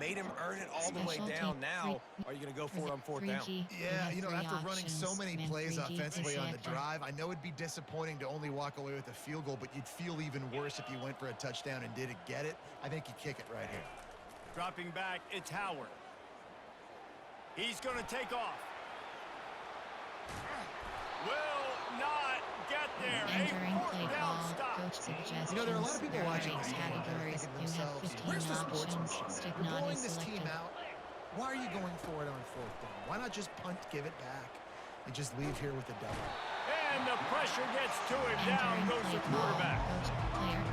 made him earn it all the way down. Now, are you going to go for it on fourth down? Yeah, you know, after running so many plays offensively on the drive, I know it'd be disappointing to only walk away with a field goal, but you'd feel even worse if you went for a touchdown and didn't get it. I think you kick it right here. Dropping back, it's Howard. He's going to take off. Will not get there. Entering play down call. stop. Coach suggestions. You know, there are a lot of people watching this game categories. thinking to You have themselves, 15 where's the options. sportsmanship? Stick You're not blowing is this team selected. out. Why are you going for it on fourth down? Why not just punt, give it back, and just leave here with a double? And the pressure gets to him. Down goes the quarterback.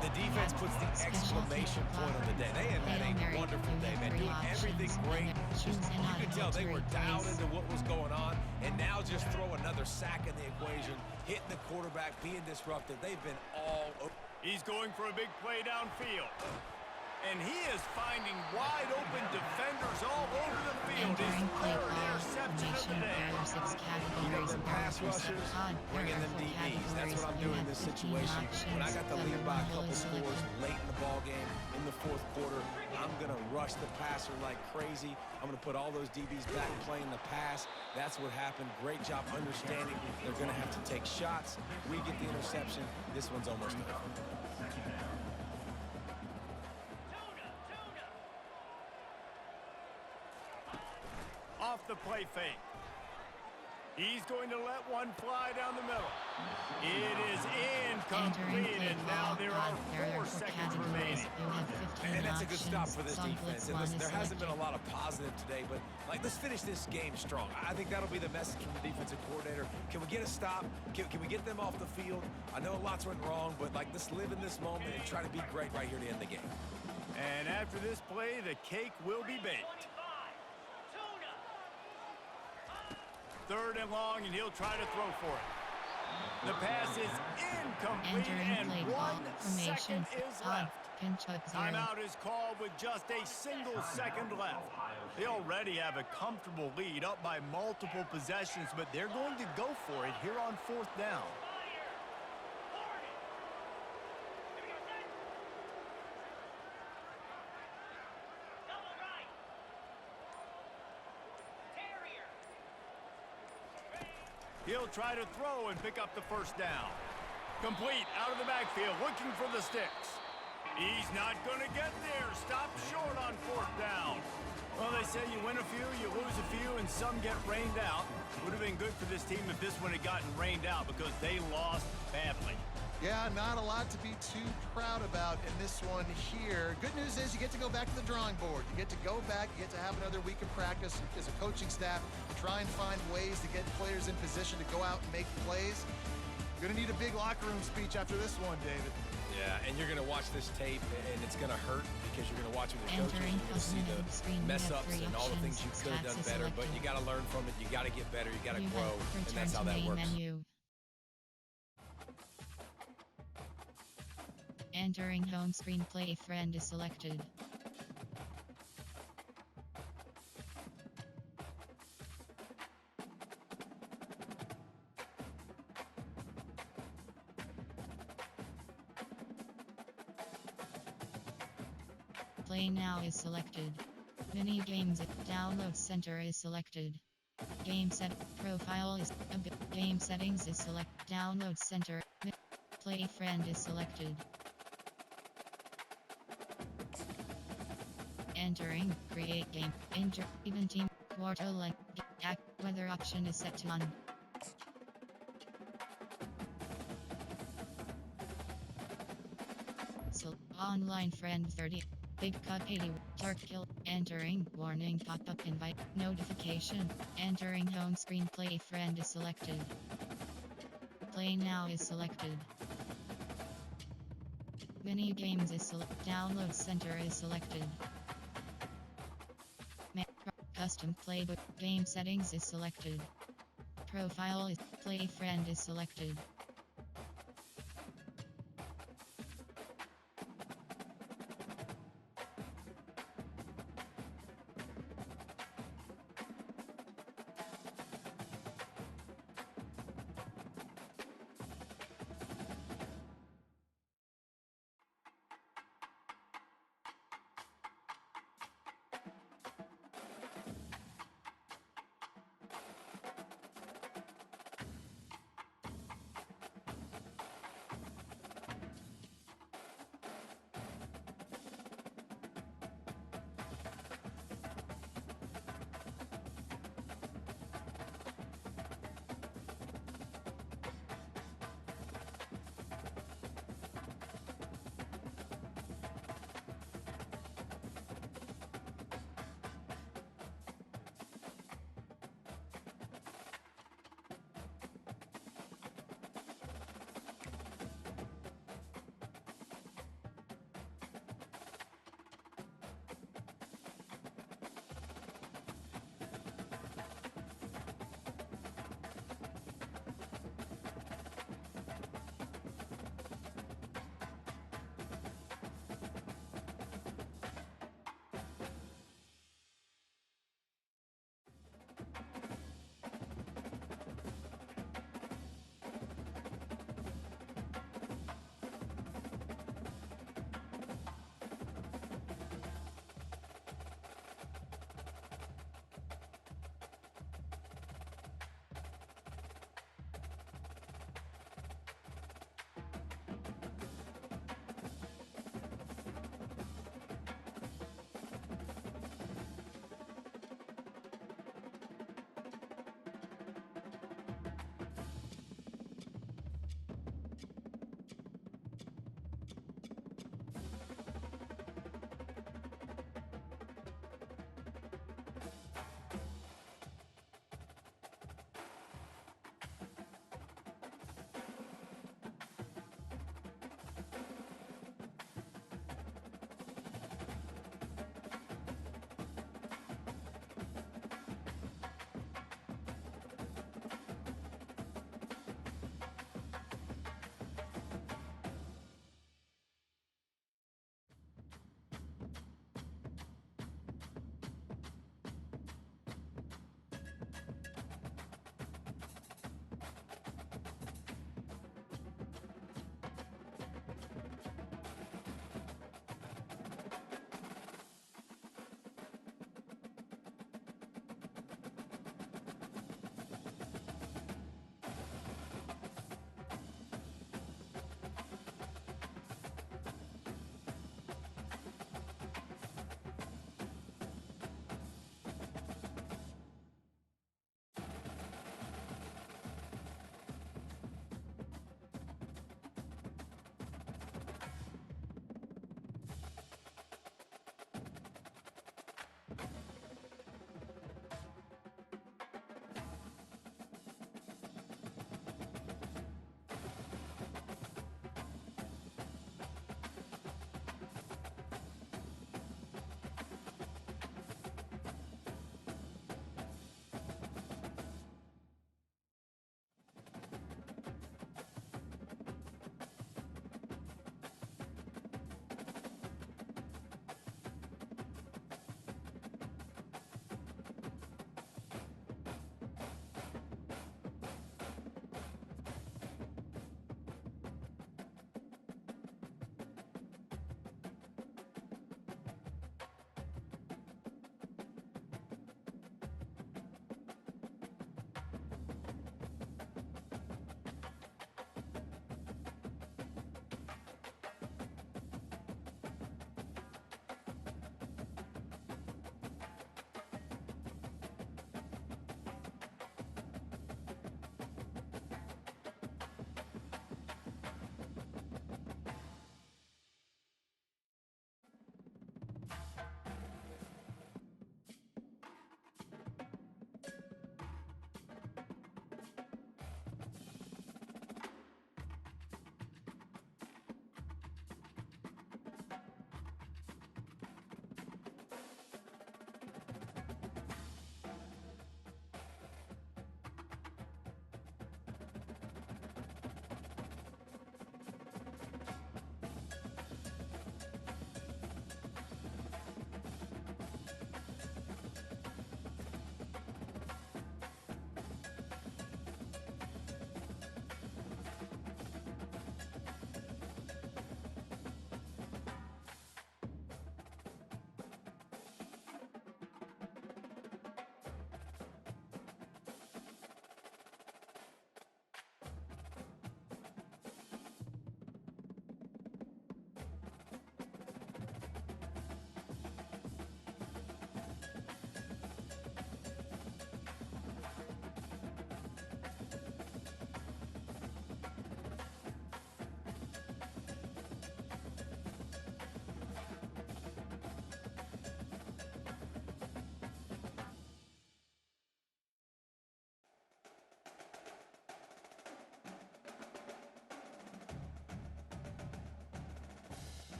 The defense puts the exclamation point on the day. They have had a wonderful day, man, doing everything great. Just, you could tell they were down into what was going on, and now just throw another sack in the equation, hitting the quarterback, being disruptive. They've been all over. He's going for a big play downfield. And he is finding wide open defenders all over the field. His third interception of the day. Keeping them pass rushers, bringing them DBs. That's what I'm doing in this situation. When I got the lead by a couple scores late in the ball game, in the fourth quarter, I'm going to rush the passer like crazy. I'm going to put all those DBs back playing the pass. That's what happened. Great job understanding they're going to have to take shots. We get the interception. This one's almost over. Off the play fake. He's going to let one fly down the middle. It is incomplete, and now there are 4 seconds remaining. And that's a good stop for this defense. And listen, there hasn't been a lot of positive today, but let's finish this game strong. I think that'll be the message from the defensive coordinator. Can we get a stop? Can we get them off the field? I know lots went wrong, but let's live in this moment and try to be great right here to end the game. And after this play, the cake will be baked. 3rd and long, and he'll try to throw for it. The pass is incomplete, and 1 second is left. Timeout is called with just a single second left. They already have a comfortable lead, up by multiple possessions, but they're going to go for it here on 4th down. He'll try to throw and pick up the first down. Complete out of the backfield, looking for the sticks. He's not going to get there. Stop short on 4th down. Well, they say you win a few, you lose a few, and some get rained out. Would have been good for this team if this one had gotten rained out because they lost badly. Yeah, not a lot to be too proud about in this one here. Good news is you get to go back to the drawing board. You get to go back, you get to have another week of practice as a coaching staff, try and find ways to get players in position to go out and make plays. You're going to need a big locker room speech after this one, David. Yeah, and you're going to watch this tape, and it's going to hurt because you're going to watch it with coaches. You're going to see the mess-ups and all the things you could have done better, but you got to learn from it. You got to get better. You got to grow, and that's how that works. Entering home screen, play friend is selected. Play now is selected. Mini games download center is selected. Game set profile is game settings is select. Download center. Play friend is selected. Entering, create game, enter, even team, quarter length, weather option is set to on. So, online friend 30, big cut 80, dark kill, entering, warning pop-up invite, notification, entering home screen play friend is selected. Play now is selected. Mini games is download center is selected. Custom playbook game settings is selected. Profile is play friend is selected.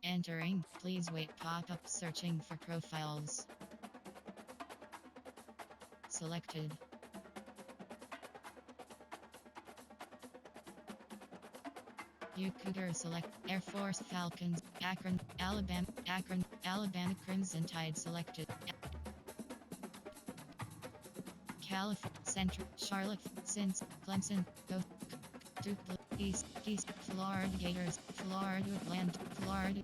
Entering. Please wait. Pop-up searching for profiles. Selected. Cougar select. Air Force Falcons. Akron, Alabama Crimson Tide selected. California Central, Charlotte, Since, Clemson, Go, Duke, East, Florida Gators, Florida Atlantic, Florida,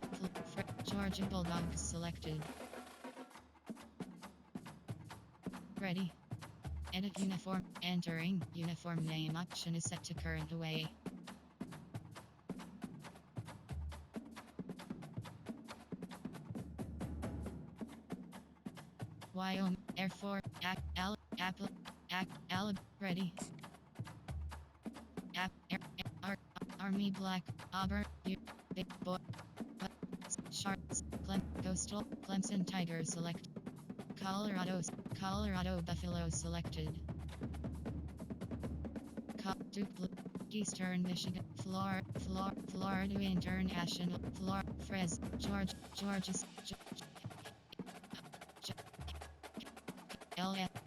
Georgia Bulldogs selected. Ready. Edit uniform. Entering. Uniform name option is set to current away. Wyoming, Air Force, ready. Army Black, Auburn, Big Boy, Sharks, Coastal, Clemson Tigers select. Colorado Buffalo selected. Duke Blue, Eastern Michigan, Florida International, Georgia,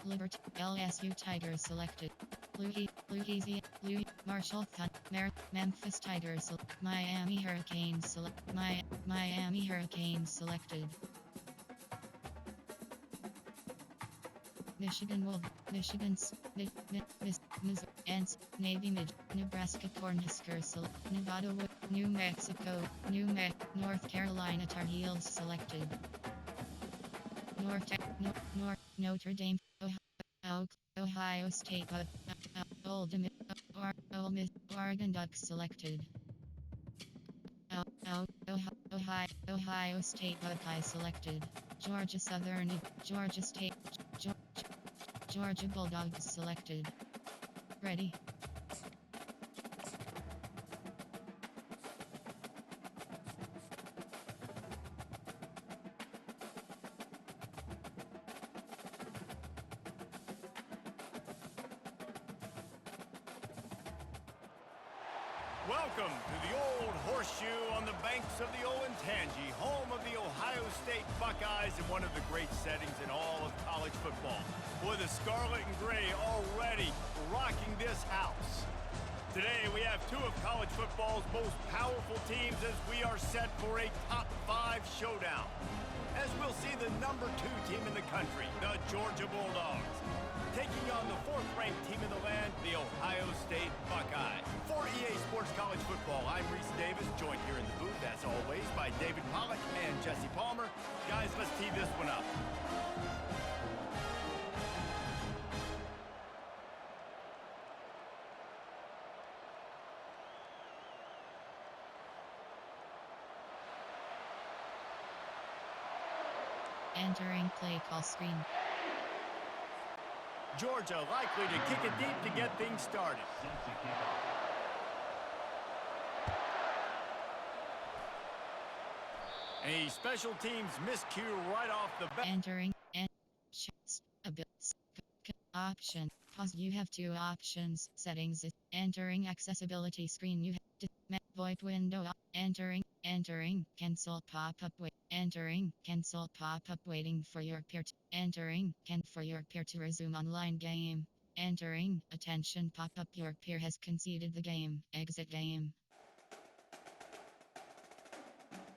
Liberty, LSU Tigers selected. Louisiana, Marshall, Memphis Tigers, Miami Hurricanes select. Miami Hurricanes selected. Michigan Wolf, Michigan's, Missouri, Navy Mid, Nebraska Cornhuskers select. Nevada Wood, New Mexico, North Carolina Tar Heels selected. Notre Dame, Ohio State, Ole Miss, Oregon Ducks selected. Ohio State Buckeyes selected. Georgia Southern, Georgia State, Georgia Bulldogs selected. Ready. Welcome to the Old Horseshoe on the banks of the Olentangy, home of the Ohio State Buckeyes and one of the great settings in all of college football. Boy, the Scarlet and Gray already rocking this house. Today, we have two of college football's most powerful teams as we are set for a top 5 showdown. As we'll see the number 2 team in the country, the Georgia Bulldogs, taking on the 4th-ranked team in the land, the Ohio State Buckeyes. For EA Sports College Football, I'm Reese Davis, joined here in the booth, as always, by David Pollack and Jesse Palmer. Guys, let's tee this one up. Entering play call screen. Georgia likely to kick it deep to get things started. A special teams miscue right off the bat. Entering and option. Pause. You have 2 options. Settings. Entering accessibility screen. You have VoIP window. Entering. Cancel pop-up. Entering. Cancel pop-up waiting for your peer. Entering. For your peer to resume online game. Entering. Attention pop-up. Your peer has conceded the game. Exit game.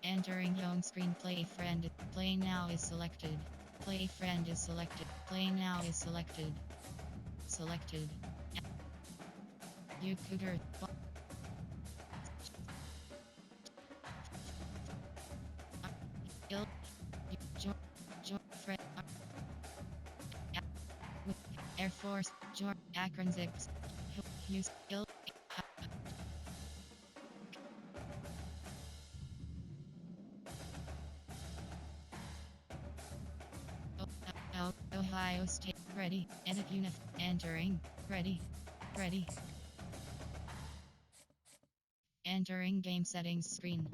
Entering home screen. Play friend. Play now is selected. Play friend is selected. Play now is selected. Selected. You Cougar. Air Force, Akron Zips, Ohio State, ready, edit unit, entering, ready. Entering game settings screen.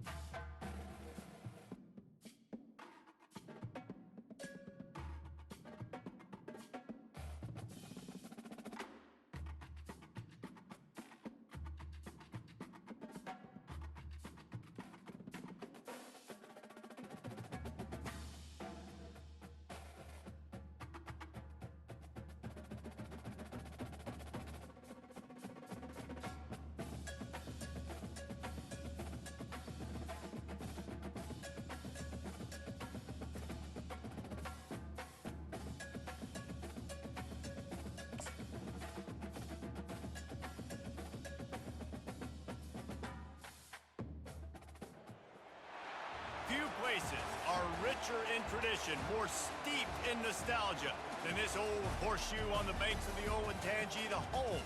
places are richer in tradition, more steeped in nostalgia than this old horseshoe on the banks of the Olentangy, the home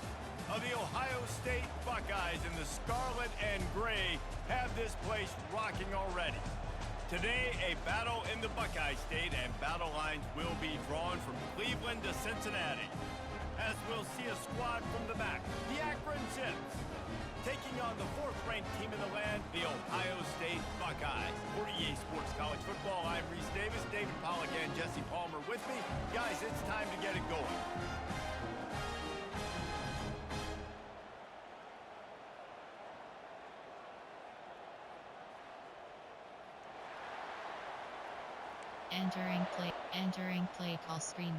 of the Ohio State Buckeyes, and the scarlet and gray have this place rocking already. Today, a battle in the Buckeye State, and battle lines will be drawn from Cleveland to Cincinnati, as we'll see a squad from the back, the Akron Zips, taking on the fourth-ranked team in the land, the Ohio State Buckeyes. For EA Sports College Football, I'm Reese Davis, David Pollack, and Jesse Palmer with me. Guys, it's time to get it going. Entering play call screen.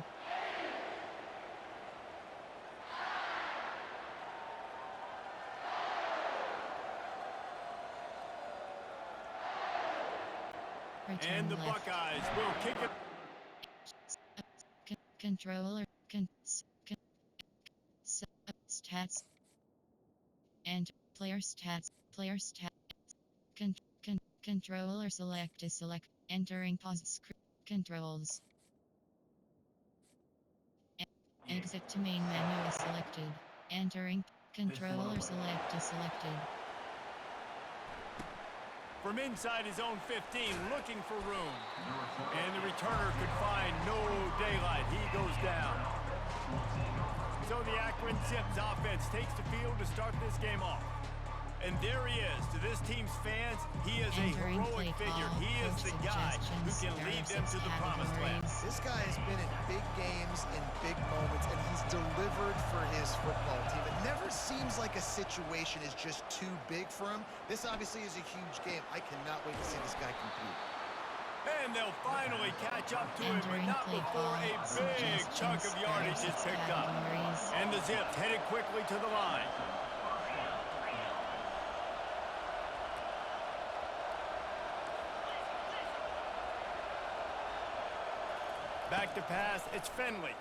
And the Left. Buckeyes will kick it. Controller. Stats. And player stats. Controller select is select. Entering pause script. Controls. Exit to main menu is selected. Entering. Controller select is selected. From inside his own 15, looking for room. And the returner could find no daylight. He goes down. So the Akron Zips offense takes the field to start this game off. And there he is. To this team's fans, he is a heroic figure. He is the guy who can lead them to the promised land. This guy has been in big games, in big moments, and he's delivered for his football team. It never seems like a situation is just too big for him. This obviously is a huge game. I cannot wait to see this guy compete. And they'll finally catch up to him, but not before a big chunk of yardage is picked up. And the Zips headed quickly to the line. Back to pass, it's Finley.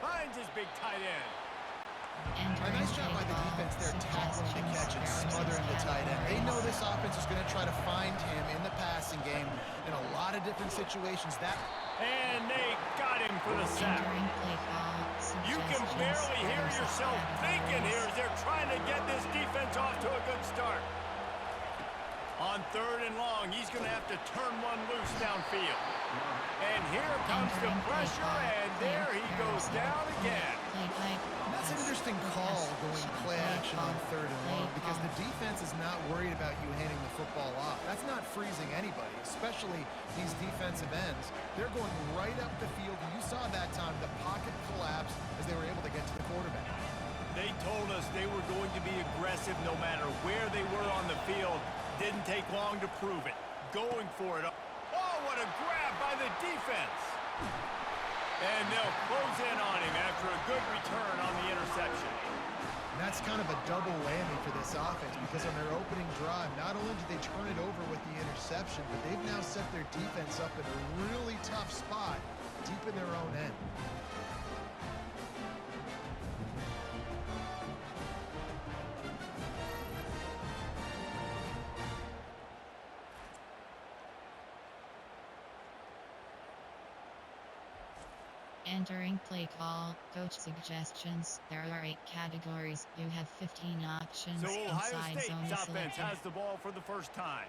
Finds his big tight end. A nice job by the defense there, tackling the catch and smothering the tight end. They know this offense is going to try to find him in the passing game in a lot of different situations. And they got him for the sack. You can barely hear yourself thinking here as they're trying to get this defense off to a good start. On 3rd and long, he's going to have to turn one loose downfield. And here comes the pressure, and there he goes down again. That's an interesting call going play action on 3rd and long, because the defense is not worried about you handing the football off. That's not freezing anybody, especially these defensive ends. They're going right up the field. You saw that time the pocket collapse as they were able to get to the quarterback. They told us they were going to be aggressive no matter where they were on the field. Didn't take long to prove it. Going for it. Oh, what a grab by the defense. And they'll close in on him after a good return on the interception. And that's kind of a double whammy for this offense, because on their opening drive, not only did they turn it over with the interception, but they've now set their defense up in a really tough spot deep in their own end. Entering play call, coach suggestions. There are 8 categories. You have 15 options. So Ohio Inside State's zone is offense selected. has the ball for the first time.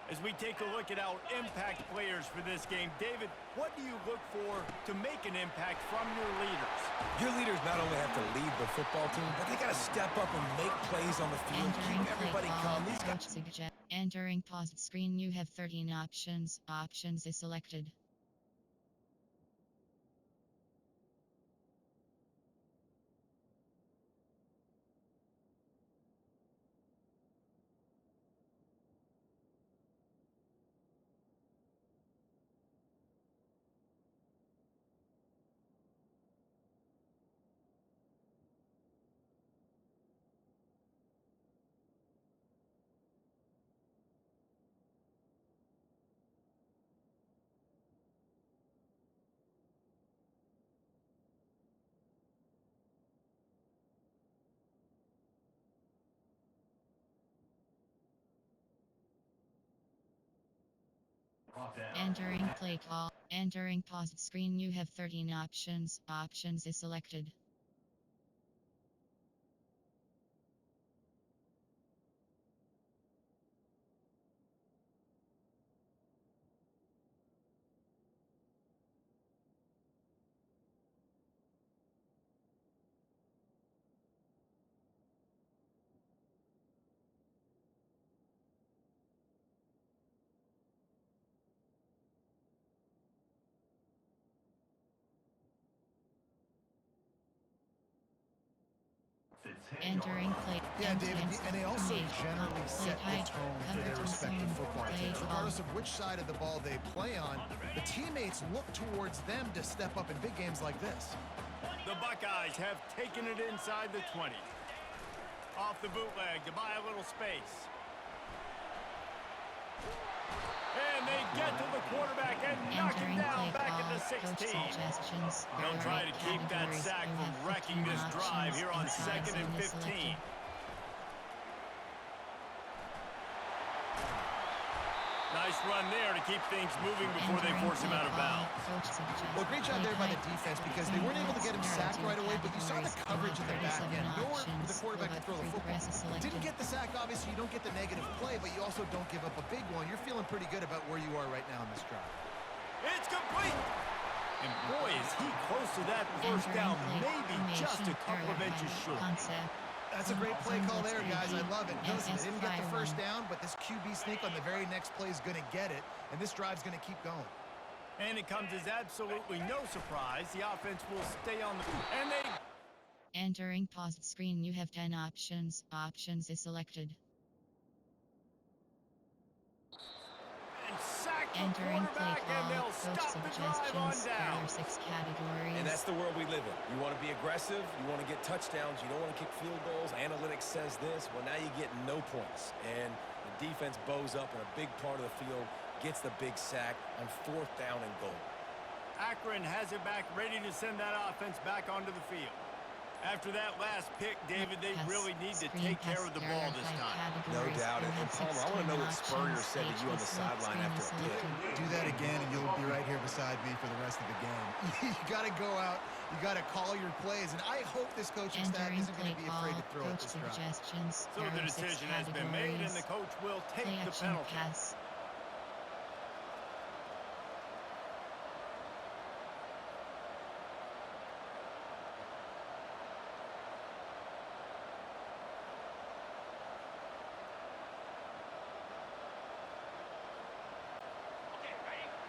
As we take a look at our impact players for this game, David, what do you look for to make an impact from your leaders? Your leaders not only have to lead the football team, but they got to step up and make plays on the field. Entering Keep everybody play calm. call, These coach guys. suggest. Entering paused screen. You have 13 options. Options is selected. Entering play call. Entering paused screen. You have 13 options. Options is selected. Entering play. Yeah, David, entrance and they also information. generally Play set the height. tone for Cover their to respective zone. football Play teams. call. Regardless of which side of the ball they play on, the teammates look towards them to step up in big games like this. The Buckeyes have taken it inside the 20. Off the bootleg to buy a little space. And they get to the quarterback and knock him Entering down play back call. at the Coach 16. suggestions. They'll There try are to keep that categories. sack You from have wrecking 15 this drive options. here on Inside 2nd and zone is 15. selected. Nice run there to keep things moving before they Entering force him play out of call. bounds. Coach suggests Well, great job play there by the height. defense because they weren't able to get him sacked right away, but you saw the coverage in the back end. Nowhere for the quarterback to throw the football. Didn't get the sack, obviously you don't get the negative play, but you also don't give up a big one. You're feeling pretty good about where you are right now in this drive. It's complete! And boy, is he close to that first down, maybe just a couple of inches short. That's a great play call there, guys. I love it. Listen, they didn't get the first down, but this QB sneak on the very next play is going to get it, and this drive's going to keep going. And it comes as absolutely no surprise. The offense will stay on the... And they... Entering paused screen. You have 10 options. Options is selected. And sack the Entering play quarterback, and call. they'll Coach stop the drive on suggestions. down. There are 6 categories. And that's the world we live in. You want to be aggressive, you want to get touchdowns, you don't want to kick field goals. Analytics says this. Well, now you get no points. And the defense bows up in a big part of the field, gets the big sack on 4th down and goal. Akron has it back, ready to send that offense back onto the field. After that last pick, David, they really need to take care of the ball this time. No doubt. And Palmer, I want to know what Spurrier said to you on the sideline after a pick. Do that again, and you'll be right here beside me for the rest of the game. You got to go out. You got to call your plays, and I hope this coaching staff isn't going to be afraid to throw it this drive. So the decision has been made, and the coach will take the penalty.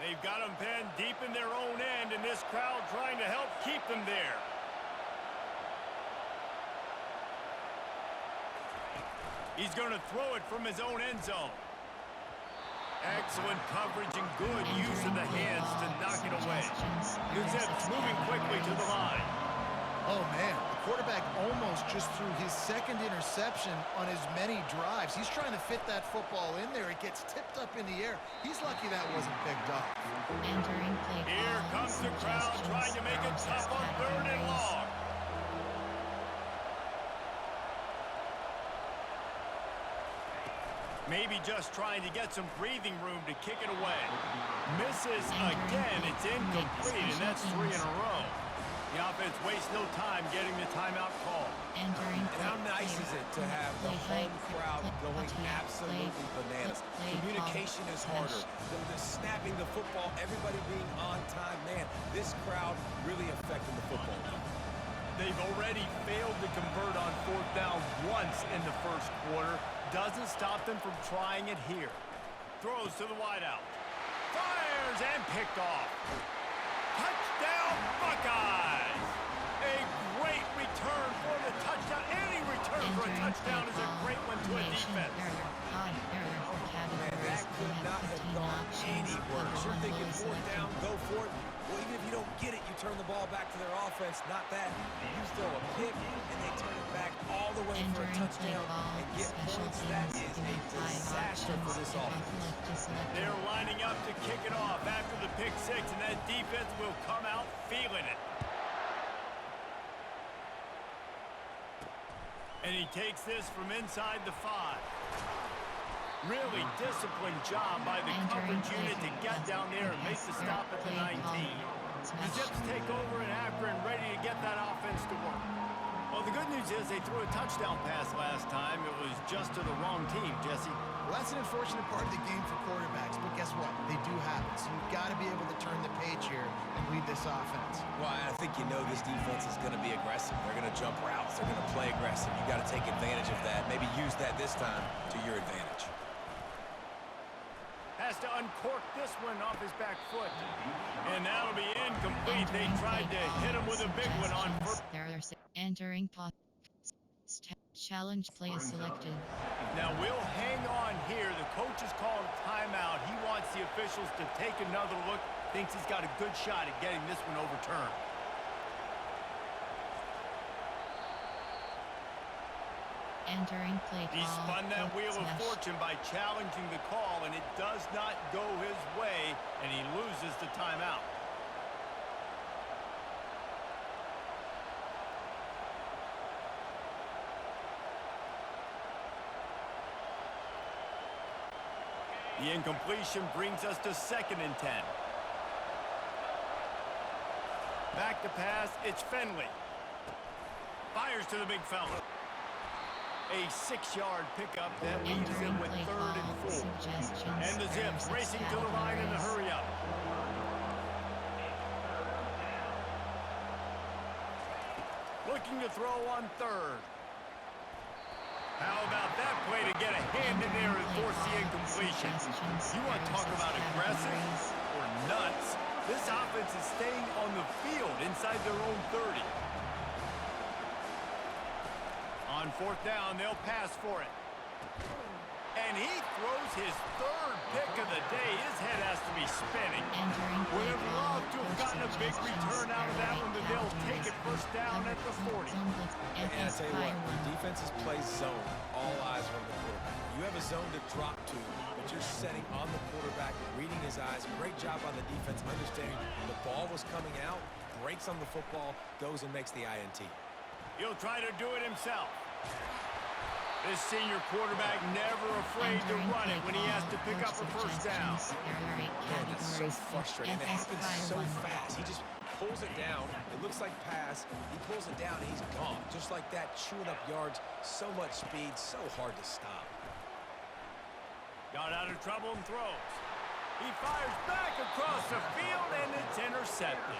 They've got them pinned deep in their own end, and this crowd trying to help keep them there. He's going to throw it from his own end zone. Excellent coverage and good use of the hands to knock it away. Giuseppe moving quickly to the line. Oh, man. The quarterback almost just threw his second interception on as many drives. He's trying to fit that football in there. It gets tipped up in the air. He's lucky that wasn't picked up. Here comes the crowd trying to make it tough on 3rd and long. Maybe just trying to get some breathing room to kick it away. Misses again. It's incomplete, and that's 3 in a row. The offense wastes no time getting the timeout call. And how nice is it to have the home crowd going absolutely bananas? Communication is harder. The snapping the football, everybody being on time. Man, this crowd really affecting the football game. They've already failed to convert on 4th down once in the first quarter. Doesn't stop them from trying it here. Throws to the wideout. Fires and picked off. Touchdown, Buckeyes! A great return for the touchdown. Any return for a touchdown is a great one to a defense. Man, that could not have gone any worse. You're thinking 4th down, go for it. Well, even if you don't get it, you turn the ball back to their offense. Not that. You throw a pick, and they turn it back all the way for a touchdown and get points. That is a disaster for this offense. They're lining up to kick it off after the pick 6, and that defense will come out feeling it. And he takes this from inside the 5. Really disciplined job by the coverage unit to get down there and make the stop at the 19. The Zips take over in Akron, ready to get that offense to work. Well, the good news is they threw a touchdown pass last time. It was just to the wrong team, Jesse. Well, that's an unfortunate part of the game for quarterbacks, but guess what? They do happen. So you've got to be able to turn the page here and lead this offense. Well, I think you know this defense is going to be aggressive. They're going to jump routes. They're going to play aggressive. You got to take advantage of that. Maybe use that this time to your advantage. Has to uncork this one off his back foot. And that'll be incomplete. They tried to hit him with a big one on first. There are entering pot. Challenge play is selected. Now we'll hang on here. The coach has called a timeout. He wants the officials to take another look. Thinks he's got a good shot at getting this one overturned. Entering play call. He spun that wheel of fortune by challenging the call, and it does not go his way, and he loses the timeout. The incompletion brings us to 2nd and 10. Back to pass, it's Finley. Fires to the big fella. A 6-yard pickup that leaves him with 3rd and 4. And the Zips racing to the line in a hurry-up. Looking to throw on 3rd. How about that play to get a hand in there and force the incompletion? You want to talk about aggressive or nuts? This offense is staying on the field inside their own 30. On 4th down, they'll pass for it. And he throws his 3rd pick of the day. His head has to be spinning. Would have loved to have gotten a big return out of that one, but they'll take it 1st down at the 40. And I tell you what, when defenses play zone, all eyes are on the quarterback. You have a zone to drop to, but you're setting on the quarterback, reading his eyes. Great job on the defense, understanding the ball was coming out, breaks on the football, goes and makes the INT. He'll try to do it himself. This senior quarterback never afraid to run it when he has to pick up a 1st down. Man, that's so frustrating. It happens so fast. He just pulls it down. It looks like pass. He pulls it down, and he's gone. Just like that, chewing up yards. So much speed, so hard to stop. Got out of trouble and throws. He fires back across the field, and it's intercepted.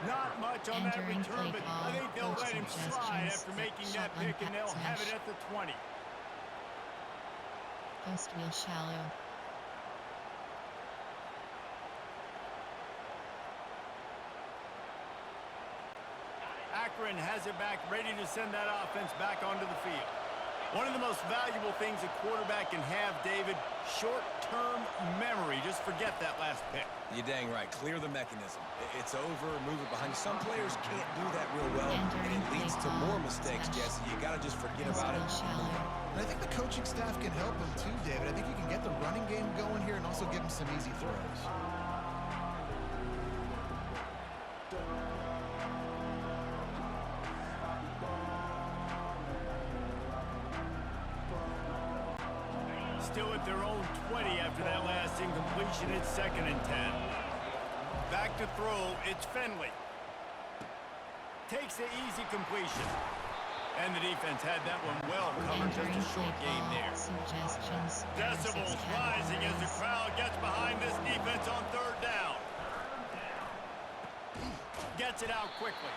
Not much on that return, but I think they'll let him slide after making that pick, and they'll have it at the 20. Post wheel shallow. Akron has it back, ready to send that offense back onto the field. One of the most valuable things a quarterback can have, David, short-term memory. Just forget that last pick. You're dang right. Clear the mechanism. It's over, move it behind you. Some players can't do that real well, and it leads to more mistakes, Jesse. You got to just forget about it. And I think the coaching staff can help him too, David. I think you can get the running game going here and also give him some easy throws. Still at their own 20 after that last incompletion. It's 2nd and 10. Back to throw, it's Finley. Takes the easy completion. And the defense had that one well covered. Just a short gain there. Decibels rising as the crowd gets behind this defense on 3rd down. Gets it out quickly.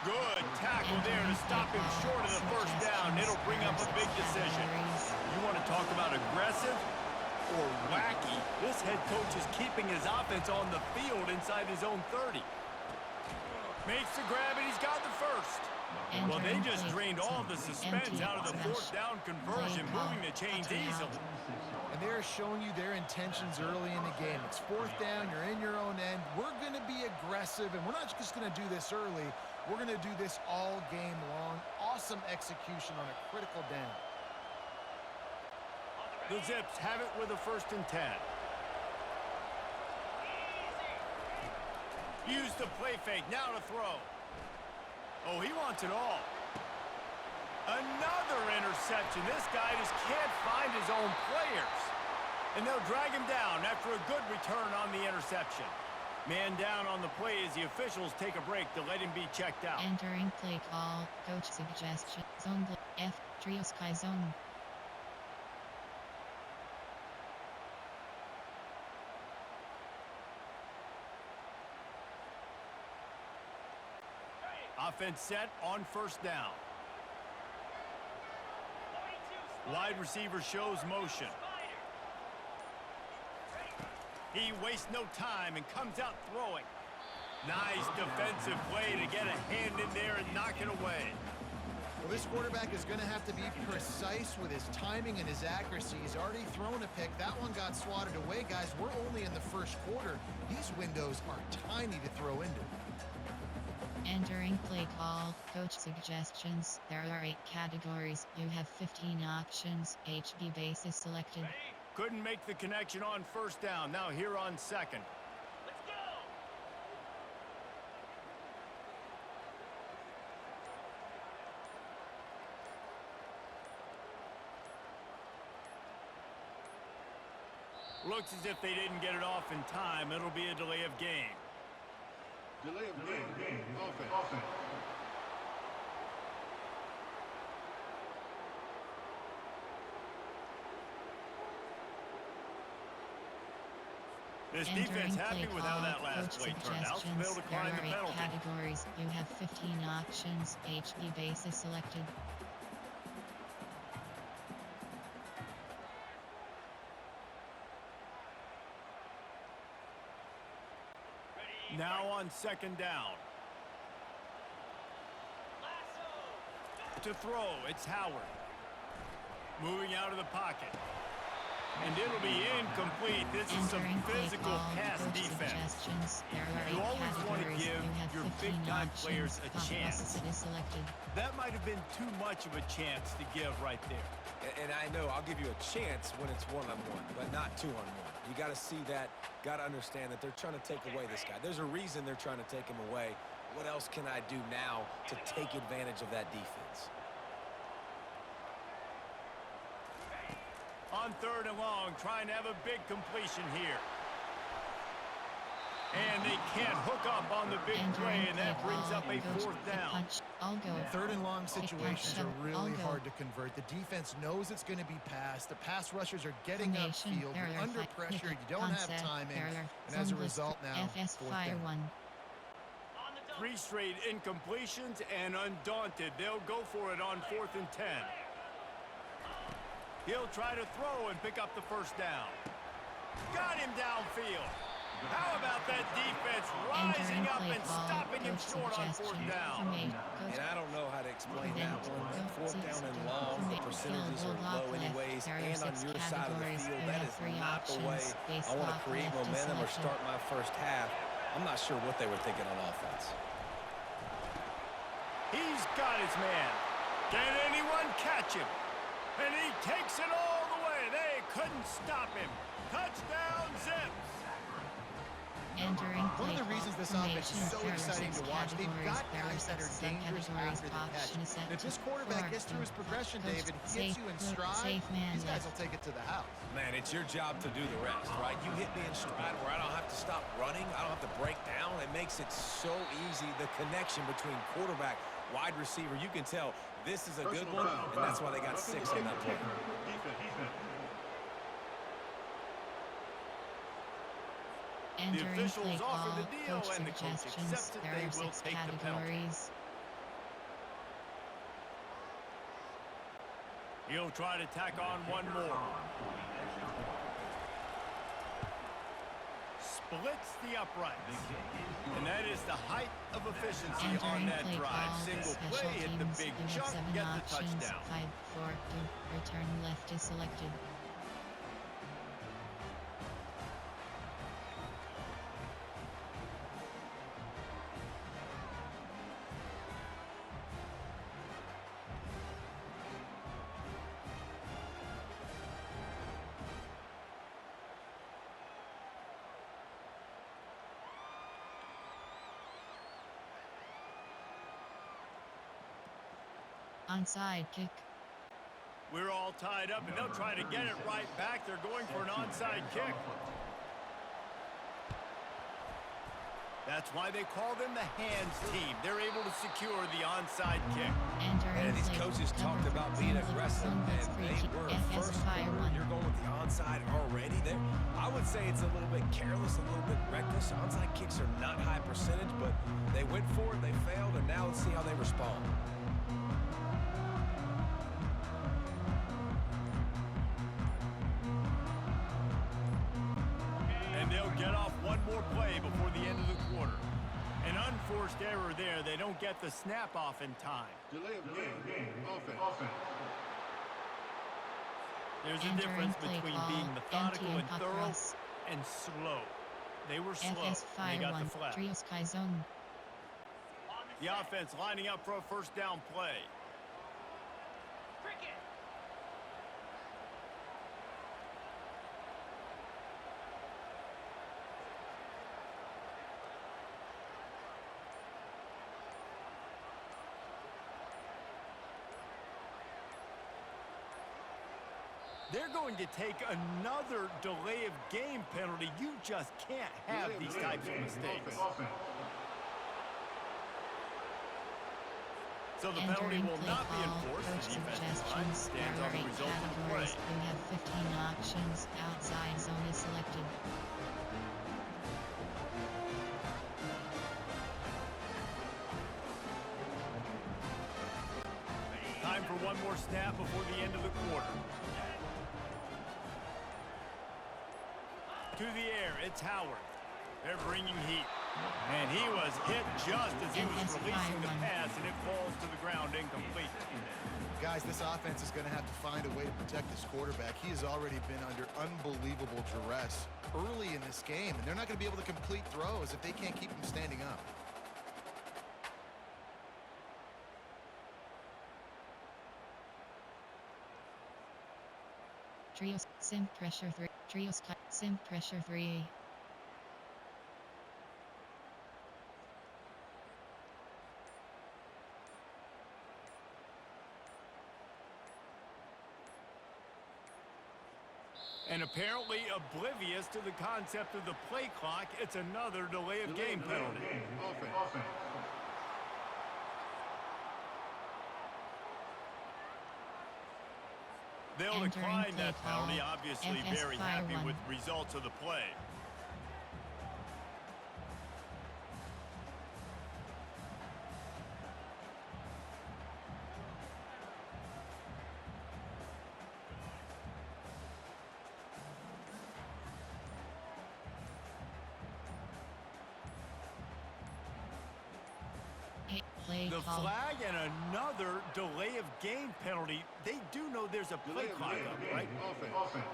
Good tackle there to stop him short of the 1st down. It'll bring up a big decision. You want to talk about aggressive or wacky? This head coach is keeping his offense on the field inside his own 30. Makes the grab, and he's got the 1st. Well, they just drained all the suspense out of the 4th down conversion, moving the chains easily. And they're showing you their intentions early in the game. It's 4th down, you're in your own end. We're going to be aggressive, and we're not just going to do this early. We're going to do this all game long. Awesome execution on a critical down. The Zips have it with a 1st and 10. Use the play fake, now to throw. Oh, he wants it all. Another interception. This guy just can't find his own players. And they'll drag him down after a good return on the interception. Man down on the play as the officials take a break to let him be checked out. Entering play call. Coach suggestion. Zone F. Trio Sky Zone. Offense set on first down. Wide receiver shows motion. He wastes no time and comes out throwing. Nice defensive play to get a hand in there and knock it away. Well, this quarterback is going to have to be precise with his timing and his accuracy. He's already thrown a pick. That one got swatted away, guys. We're only in the first quarter. These windows are tiny to throw into. Entering play call. Coach suggestions. There are 8 categories. You have 15 options. HB base is selected. Couldn't make the connection on first down. Now here on second. Let's go! Looks as if they didn't get it off in time. It'll be a delay of game. Delay of game. Offense. This Entering defense happy play with how call. that last Coach play turned out, so they'll suggestions. There decline are the 8 penalty. categories. You have 15 options. HB base is selected. Now on second down. To throw, it's Howard. Moving out of the pocket. And it'll be incomplete. This is some Entering play physical call. pass Coach defense. suggestions. There are 8 You always want to categories. give You have your 15 big-time options. players a Pop chance. opposite is selected. That might have been too much of a chance to give right there. And I know I'll give you a chance when it's one-on-one, but not two-on-one. You got to see that, got to understand that they're trying to take away this guy. There's a reason they're trying to take him away. What else can I do now to take advantage of that defense? On third and long, trying to have a big completion here. And they can't hook up on the big play, and that brings up a fourth down. I'll go. Third and long situations are I'll really go. hard to convert. The defense knows it's going to be passed. The pass rushers are getting Formation, upfield. You're error, under fight, pressure. You hit, don't have concept, timing. error, And as a zone result list, now, FS fourth Fire down. 1. 3 straight incompletions, and undaunted, they'll go for it on 4th and 10. He'll try to throw and pick up the first down. Got him downfield. How about that defense rising Entering up play and call. stopping him Coach short on 4th suggestion. down? Formate. And Coach I don't know how to explain Event. that one. Go. 4th down and Six. long, the Formate. percentages Field are goal low block anyways, left. There are and on 6 your side of the categories. field, You that have is 3 not the way options. Base I want to block create left is momentum or selected. start my first half. I'm not sure what they were thinking on offense. He's got his man. Can anyone catch him? And he takes it all the way. They couldn't stop him. Touchdown, Zips. Entering One play of the reasons this offense is so exciting to watch, they've got guys that are dangerous after the catch. And if this quarterback gets through his progression, David, he gets you in stride, these guys will take it to the house. Man, it's your job to do the rest, right? You hit me in stride where I don't have to stop running. I don't have to break down. It makes it so easy, the connection between quarterback, wide receiver. You can tell this is a good one, and that's why they got 6 on that play. Entering officials play offer call. the deal, Coach and the coach suggestions. accepts that There they are will 6 take the penalty. categories. He'll try to tack on one more. Splits the uprights. And that is the height of efficiency on Entering that play drive. call. Single Special play, hit the teams. big You have jump, 7 get the options. touchdown. 5, 4, 2. Return left is selected. Onside kick. We're all tied up, and they'll try to get it right back. They're going for an onside kick. That's why they call them the hands team. They're able to secure the onside kick. And these coaches talked about being aggressive, and they were first quarter. You're going with the onside already. I would say it's a little bit careless, a little bit reckless. Onside kicks are not high percentage, but they went for it, they failed, and now let's see how they respond. They'll get off one more play before the end of the quarter. An unforced error there. They don't get the snap off in time. Delay of game. Offense. There's a difference between being methodical and thorough and slow. They were slow. They got the flag. The offense lining up for a first down play. They're going to take another delay of game penalty. You just can't have these types of mistakes. So the penalty will not be enforced. The defensive line stands on the result of the play. You have 15 options. Outside zone is selected. Time for one more snap before the end of the quarter. To the air, it's Howard. They're bringing heat. And he was hit just as he was releasing the pass, and it falls to the ground incomplete. Guys, this offense is going to have to find a way to protect this quarterback. He has already been under unbelievable duress early in this game, and they're not going to be able to complete throws if they can't keep him standing up. Trios, sim pressure 3. Trios cut, sim pressure 3. And apparently oblivious to the concept of the play clock, it's another delay of game penalty. Offense. They'll decline that penalty, obviously very happy with the results of the play. The flag and another delay of game penalty. They do know there's a play clock up, right? Offense.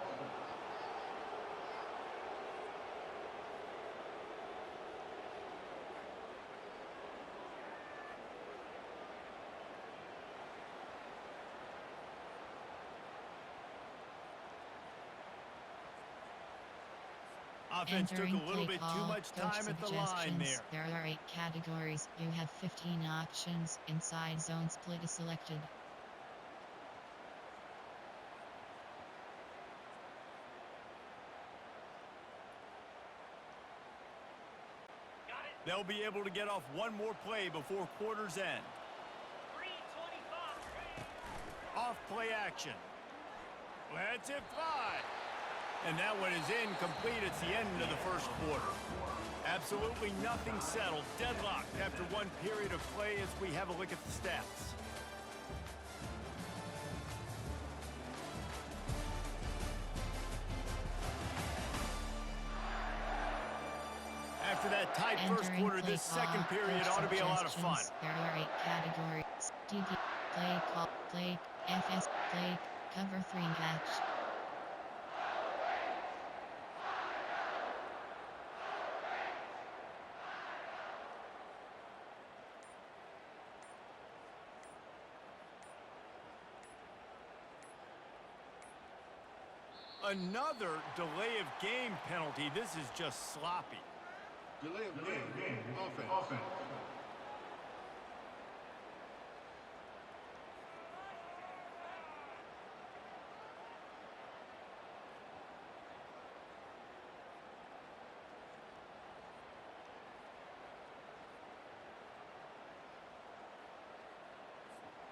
Offense took a little bit too much time at the line there. There are 8 categories. You have 15 options. Inside zone split is selected. They'll be able to get off one more play before quarter's end. Off play action. Lets it fly. And that one is incomplete. It's the end of the first quarter. Absolutely nothing settled. Deadlocked after one period of play as we have a look at the stats. After that tight first quarter, this second period ought to be a lot of fun. There are 8 categories. DP, play call, play, FS, play, cover 3 match. Another delay of game penalty. This is just sloppy. Delay of game. Offense.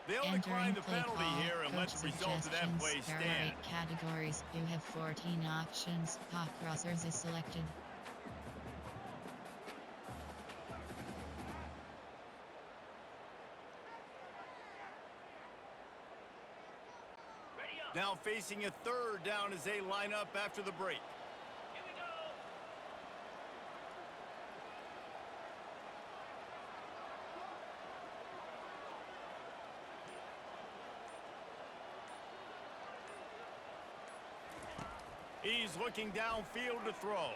They'll Entering decline the play penalty call, here and let coach the result of that suggestions. play There are stand. 8 categories. You have 14 options. Hawk crossers is selected. Now facing a third down as they line up after the break. He's looking downfield to throw.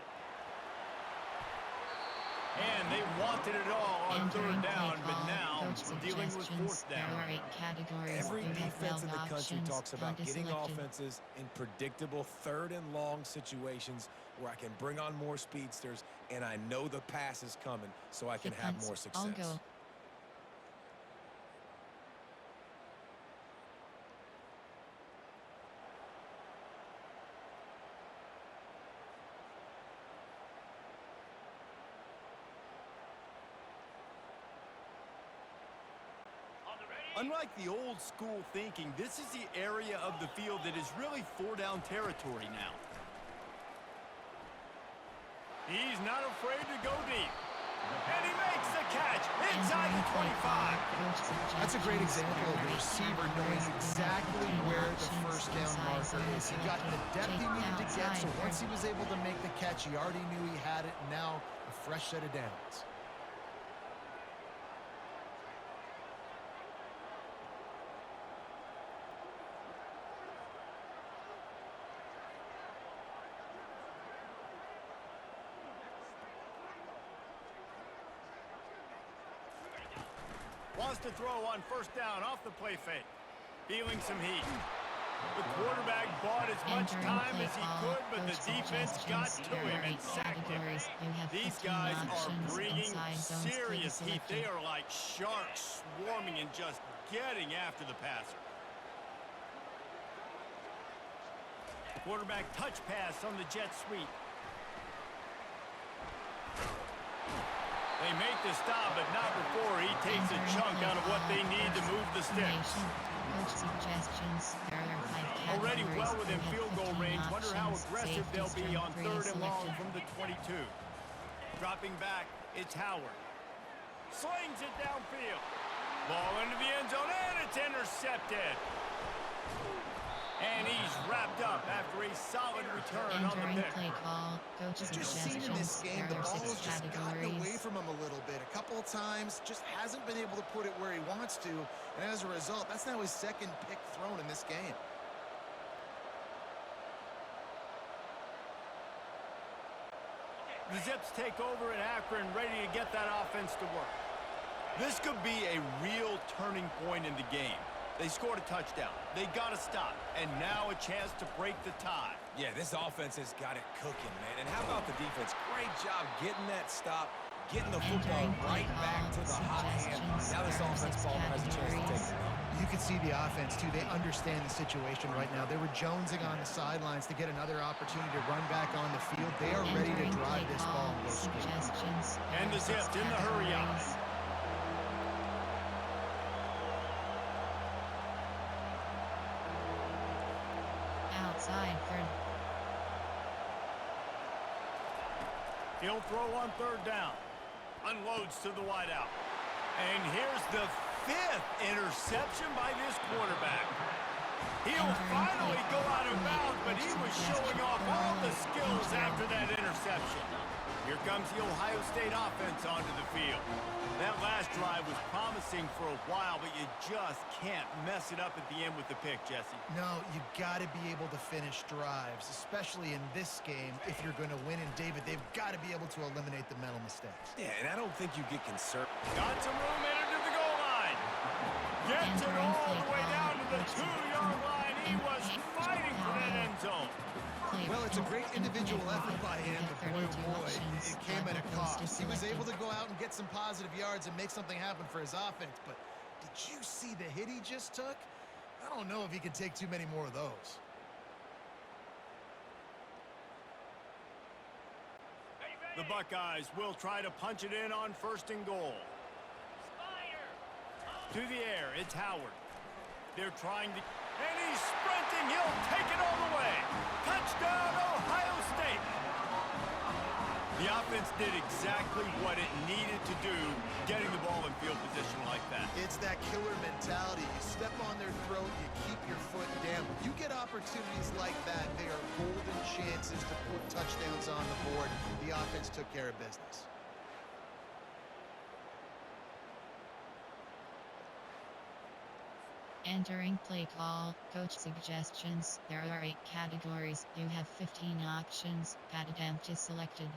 And they wanted it all on Entering third play down, but call, now coach we're dealing with suggestions. fourth There down. are 8 categories. Every You have defense 12 in the country options. talks about Punt is getting selected. offenses in predictable third and long situations where I can bring on more speedsters and I know the pass is coming so I can have Punts. more I'll success. go. Unlike the old school thinking, this is the area of the field that is really four-down territory now. He's not afraid to go deep. And he makes the catch inside the 25. That's a great example of the receiver knowing exactly where the first down marker is. He got the depth he needed to get, so once he was able to make the catch, he already knew he had it. Now, a fresh set of downs. Wants to throw on first down off the play fake. Feeling some heat. The quarterback bought as much time as he could, but the defense got to him and sacked him. These guys are bringing serious heat. They are like sharks swarming and just getting after the passer. Quarterback touch pass on the jet sweep. They make the stop, but not before he takes a chunk out of what they need to move the sticks. Already well within field goal range. Wonder how aggressive they'll be on third and long from the 22. Dropping back, it's Howard. Slings it downfield. Ball into the end zone, and it's intercepted. And he's wrapped up after a solid return on the pick. Play call, coach You've just seen in this game, the ball has just gotten away from him a little bit. A couple of times, just hasn't been able to put it where he wants to. And as a result, that's now his second pick thrown in this game. The Zips take over at Akron, ready to get that offense to work. This could be a real turning point in the game. They scored a touchdown. They got a stop. And now a chance to break the tie. Yeah, this offense has got it cooking, man. And how about the defense? Great job getting that stop, getting the football right back to the hot hand. Now this offense ball has a chance to take it. You can see the offense, too. They understand the situation right now. They were jonesing on the sidelines to get another opportunity to run back on the field. They are ready to drive this ball and go score. And the Zips in the hurry up. Outside for He'll throw on third down. Unloads to the wideout. And here's the 5th interception by this quarterback. He'll finally go out of bounds, but he was showing off all the skills after that interception. Here comes the Ohio State offense onto the field. That last drive was promising for a while, but you just can't mess it up at the end with the pick, Jesse. No, you got to be able to finish drives, especially in this game. If you're going to win, and David, they've got to be able to eliminate the mental mistakes. Yeah, and I don't think you get concerned. Got some room in it to the goal line. Gets it all the way down to the 2-yard line. He was fighting for that end zone. Well, it's a great individual effort by him, but boy, oh boy, it came at a cost. He was able to go out and get some positive yards and make something happen for his offense, but did you see the hit he just took? I don't know if he can take too many more of those. The Buckeyes will try to punch it in on 1st and goal. To the air, it's Howard. They're trying to... And he's sprinting. He'll take it all the way. Touchdown, Ohio State. The offense did exactly what it needed to do, getting the ball in field position like that. It's that killer mentality. You step on their throat, you keep your foot down. You get opportunities like that, they are golden chances to put touchdowns on the board. The offense took care of business. Entering play call, coach suggestions. There are 8 categories. You have 15 options. Pat attempt is selected.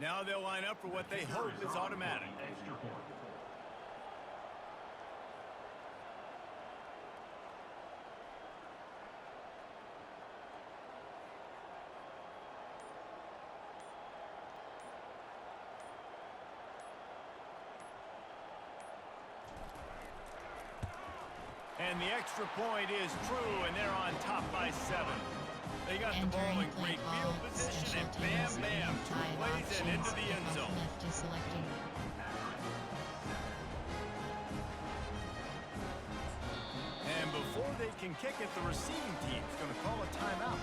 Now they'll line up for what they hope is automatic. Extra point. And the extra point is true, and they're on top by 7. They got the ball in great field position, and bam, bam, 2 plays and into the end zone. Left is selected. And before they can kick it, the receiving team's going to call a timeout.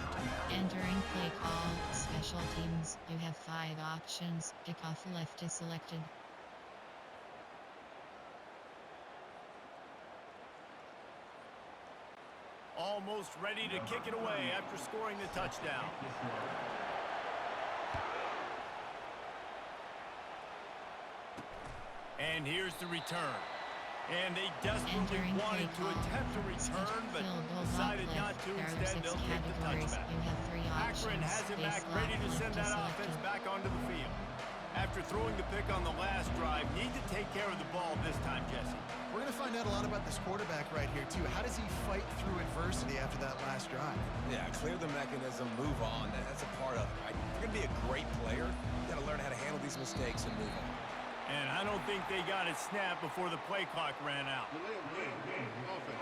Entering play call, special teams. You have 5 options. Kickoff left is selected. Almost ready to kick it away after scoring the touchdown. And here's the return. And they desperately Entering wanted to play call. attempt a return, but Field goal decided left. not to. There are Instead, 6 they'll take the categories. touchback. You have 3 options. Akron has it back, Base ready to left send is that selected. offense back onto the field. After throwing the pick on the last drive, need to take care of the ball this time, Jesse. We're going to find out a lot about this quarterback right here, too. How does he fight through adversity after that last drive? Yeah, clear the mechanism, move on. That's a part of it, right? If you're going to be a great player, you got to learn how to handle these mistakes and move on. And I don't think they got it snapped before the play clock ran out. Delay of game. Offense.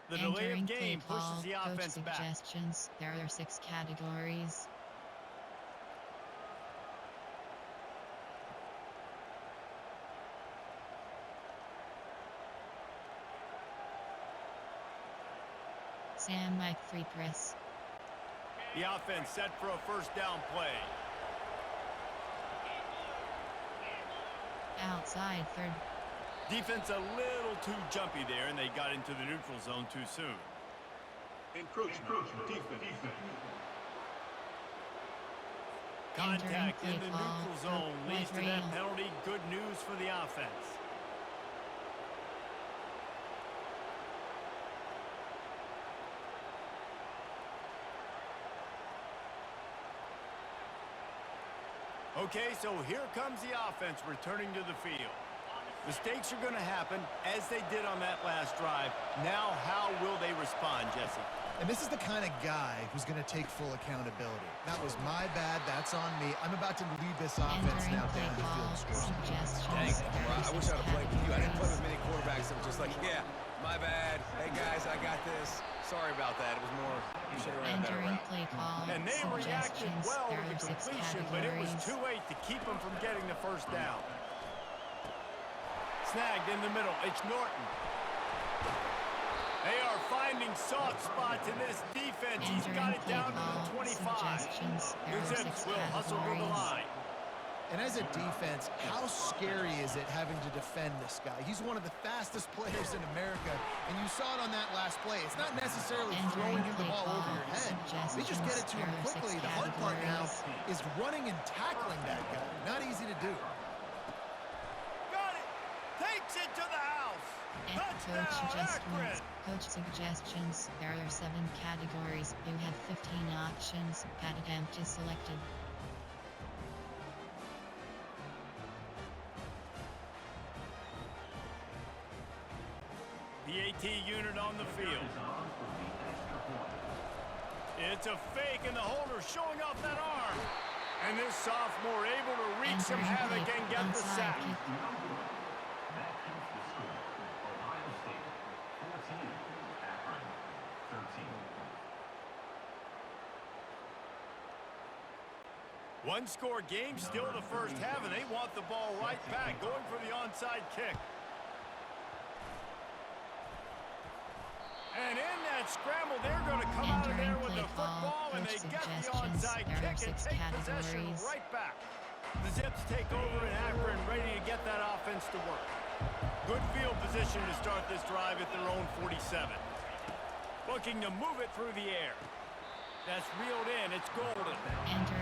The delay Entering of play game call, pushes the coach offense back. suggestions. There are 6 categories. Sam Mike free press. The offense set for a first down play. Outside third. Defense a little too jumpy there, and they got into the neutral zone too soon. Encroachment. Defense. Contact Entering in the play call, neutral zone leads to right that rail. penalty. Good news for the offense. Okay, so here comes the offense returning to the field. Mistakes are going to happen, as they did on that last drive. Now, how will they respond, Jesse? And this is the kind of guy who's going to take full accountability. That was my bad. That's on me. I'm about to lead this offense Entering now play down the call, field score. suggestions. Dang, There are I wish 6 I would have played with you. I didn't play with categories. many quarterbacks that were just like, yeah, my bad. Hey, guys, I got this. Sorry about that. It was more, you should have ran a better Entering route. play call, And they reacted suggestions. well There with are the 6 completion, but it was categories. too late to keep them from getting the first down. Snagged in the middle. It's Norton. They are finding soft spots in this defense. He's got it down to the 25. The Zips will hustle to the line. And as a defense, how scary is it having to defend this guy? He's one of the fastest players in America, and you saw it on that last play. It's not necessarily throwing him the ball over your head. They just get it to him quickly. The hard part now is running and tackling that guy. Not easy to do. Got it! Takes it to the house! And Touchdown, Akron! Coach suggestions. There are 7 categories. You have 15 options. Pad attempt is selected. The AT unit on the field. It's a fake, and the holder showing off that arm. And this sophomore able to wreak some havoc and get the sack. One-score game, still the first half, and they want the ball right back, going for the onside kick. And in that scramble, they're going to come out of there with the football, and they get the onside kick and take possession right back. The Zips take over in Akron, ready to get that offense to work. Good field position to start this drive at their own 47. Looking to move it through the air. That's reeled in. It's Golden.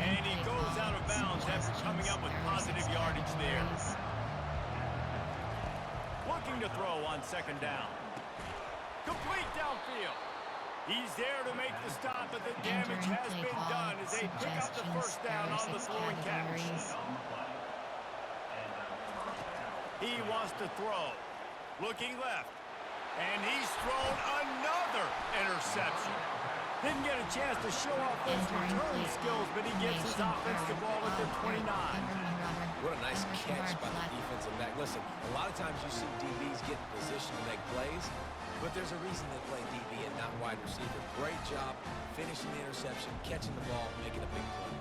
And he goes out of bounds after coming up with positive yardage there. Looking to throw on second down. Complete downfield. He's there to make the stop, but the damage has been done as they pick up the first down on the throw and catch. He wants to throw. Looking left. And he's thrown another interception. Didn't get a chance to show off those return skills, but he gets his offensive ball at the 29. What a nice catch by the defensive back. Listen, a lot of times you see DBs get in position to make plays, but there's a reason they play DB and not wide receiver. Great job finishing the interception, catching the ball, making a big play.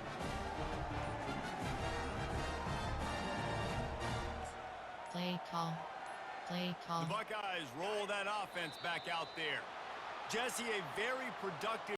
Play call. Play call. The Buckeyes roll that offense back out there. Jesse, a very productive